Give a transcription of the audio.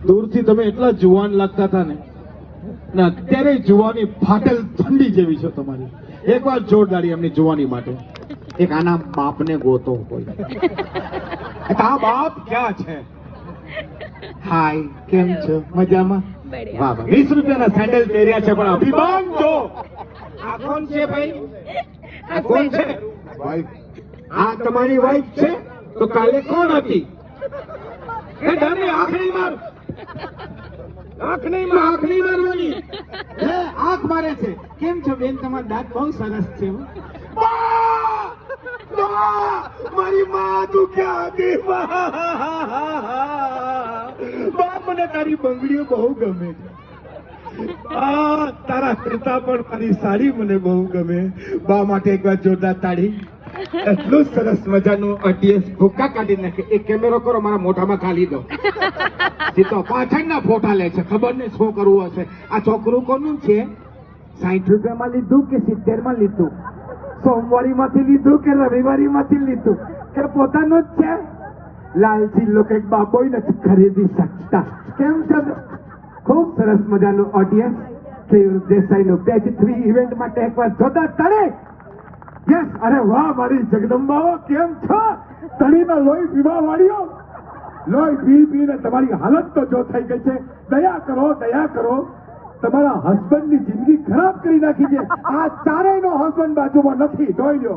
દૂરથી તમે એટલા જુવાન લાગતા હતા ને અત્યારે જુવાની ફાટેલ ઠંડી જેવી છે તમારી. એકવાર જોરદારી એમની જુવાની માટે. એક આના બાપને ગોતો કોઈ. આ બાપ ક્યાં છે? હાય, કેમ છો? મજામાં? વાહ વાહ. 20 રૂપિયાના સેન્ડલ પહેર્યા છે પણ અભિમાન જો. આ કોણ છે ભાઈ? આ કોણ છે? વાઈફ. આ તમારી વાઈફ છે? તો કાલે કોણ હતી? એ ડાને આંખની માર. આંખની મારવાની. હે આંખ મારે છે. કેમ છો બેન? તમારા દાંત બહુ સરસ છે. મારી માં તું ક્યાં હતી? મને તારી બંગડીઓ બહુ ગમે. તારા કરતા પણ તારી સાડી મને બહુ ગમે. બા માટે એકવાર જોરદાર તાળી. એટલું સરસ મજાનું અટીએસ ભૂકા કાઢી નાખે. એક કેમેરો કરો, મારા મોઢામાં ખાલી દો. સીધો પાછળના ફોટા લે છે. ખબર નહીં શું કરવું હશે. આ છોકરું કોનું છે? 60 રૂપિયામાં લીધું કે 70 માં લીધું? સોમવારી માંથી લીધું કે રવિવારી માંથી લીધું? કે પોતાનું જ છે? લાલજી લોકો એક બાબોય નથી ખરીદી શકતા. કેમ છે? ખૂબ સરસ મજાનું ઓડિયન્સ. કેયુર દેસાઈનું પેજ 3 ઇવેન્ટ માટે એકવાર જોરદાર તાળી. યસ. અરે વાહ મારી જગદંબાઓ, કેમ છો? તળીનો લોહી પીવા વાળીઓ. લોહી પી પીને તમારી હાલત તો જો થઈ ગઈ છે. દયા કરો, દયા કરો. તમારા હસબન્ડની જિંદગી ખરાબ કરી નાખી છે. આ ચારેયનો હસબન્ડ બાજુમાં નથી, જોઈ લો.